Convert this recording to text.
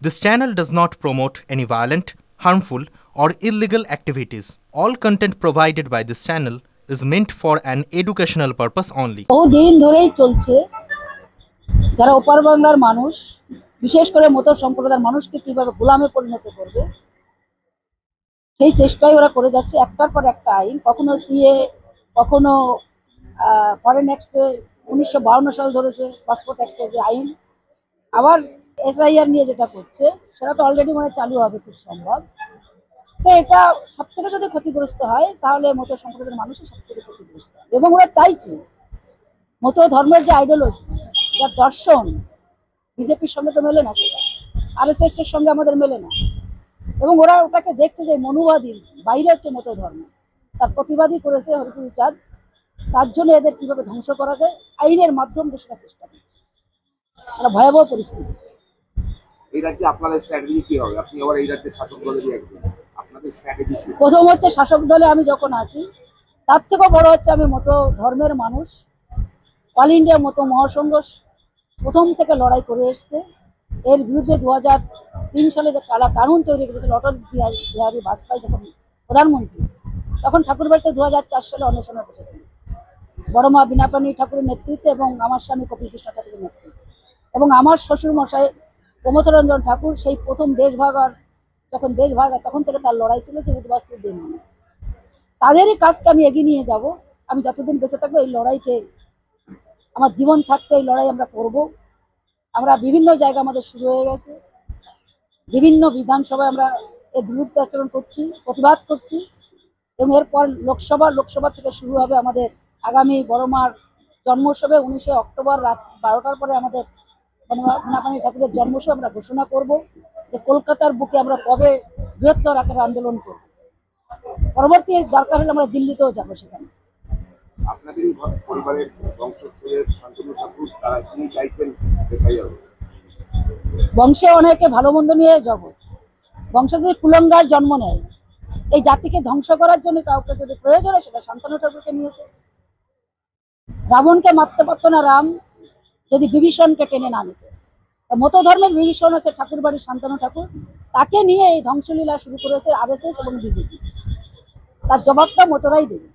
This channel does not promote any violent, harmful, or illegal activities. All content provided by this channel is meant for an educational purpose only. বহুদিন ধরেই চলছে যারা ওপার বাংলার মানুষ, বিশেষ করে মতো সম্প্রদায়ের মানুষকে কিভাবে গোলামে পরিণত করবে সেই চেষ্টাই ওরা করে যাচ্ছে। একটার পর একটা আইন, কখনো সিএ, কখনো ফরেন অ্যাক্টে 1952 সাল ধরেছে, পাসপোর্ট অ্যাক্টে যে আইন, আবার এসআইআর নিয়ে যেটা করছে সেটা তো অলরেডি চালু হবে খুব সম্ভব। তো এটা সব থেকে যদি ক্ষতিগ্রস্ত হয় তাহলে মতো সম্প্রদায়ের মানুষই সব থেকে ক্ষতিগ্রস্ত হবে। এবং ওরা চাইছে মতো ধর্মের যে আইডিওলজি, যার দর্শন বিজেপির সঙ্গে তো মেলে না, সেটা আরএসএস এর সঙ্গে আমাদের মেলে না, এবং ওরা ওটাকে দেখছে যে মনুবাদী বাইরে হচ্ছে মতো ধর্ম, তার প্রতিবাদী করেছে হরিপুর চাঁদ। তার জন্য এদের কিভাবে ধ্বংস করা যায় আইনের মাধ্যমে সেটা চেষ্টা করছে। একটা ভয়াবহ পরিস্থিতি। এই রাজ্যে আপনাদের স্ট্র্যাটেজি কি হবে? আপনি আবার এই রাজ্যের শাসক দলেরই একজন, আপনাদের স্ট্র্যাটেজি কি? প্রথম হচ্ছে শাসক দলে আমি যখন আসি তার থেকেও বড় হচ্ছে আমি মতো ধর্মের মানুষ। অল ইন্ডিয়া মতো মহাসংঘ প্রথম থেকে লড়াই করে এসছে। এর বিরুদ্ধে 2003 সালে যে কালা কানুন তৈরি করেছিল অটল বিহারী বাজপেয়ী যখন প্রধানমন্ত্রী, তখন ঠাকুরবাড়িতে 2004 সালে অন্বেষণে বসেছিল বড় মা বীণাপাণি ঠাকুরের নেতৃত্বে এবং আমার স্বামী কপিল কৃষ্ণ ঠাকুরের নেতৃত্বে, এবং আমার শ্বশুর মশাই প্রমথরঞ্জন ঠাকুর সেই প্রথম দেশ ভাগার যখন দেশ ভাগা তখন থেকে তার লড়াই ছিল যে উদ্বাস্তুর দিন। তাদেরই কাজকে আমি এগিয়ে নিয়ে যাব। আমি যতদিন বেঁচে থাকবো এই লড়াইকে, আমার জীবন থাকতে এই লড়াই আমরা করব। আমরা বিভিন্ন জায়গা আমাদের শুরু হয়ে গেছে, বিভিন্ন বিধানসভায় আমরা এর বিরুদ্ধে আচরণ করছি, প্রতিবাদ করছি, এবং এরপর লোকসভা থেকে শুরু হবে আমাদের আগামী বড় মার জন্মোৎসবে 19 অক্টোবর রাত 12টার পরে আমাদের বীণাপাণি ঠাকুরের জন্মোৎসব আমরা ঘোষণা করব যে কলকাতার বুকে আমরা কবে বৃহত্তর আকারে আন্দোলন করব। পরবর্তী দরকার হলে আমরা দিল্লিতেও যাবো। সেখানে আপনাদেরই পরিবারের বংশধরের শান্তনু ঠাকুর, তারা কি চাইছেন এসআইআর? বংশে অনেকে ভালো মন্দ নিয়ে জগৎ, বংশে যদি কুলঙ্গার জন্ম নেয়, এই জাতিকে ধ্বংস করার জন্য কাউকে যদি প্রয়োজন হয় সেটা শান্তনু ঠাকুরকে নিয়েছে। রাবণকে মারতে পারত না রাম যদি বিভীষণকে টেনে না নিত। মতো ধর্মের বিভীষণ হচ্ছে ঠাকুর বাড়ির শান্তনু ঠাকুর, তাকে নিয়ে এই ধ্বংসলীলা শুরু করেছে আরএসএস এবং বিজেপি। তার জবাবটা মতোরাই দেবে।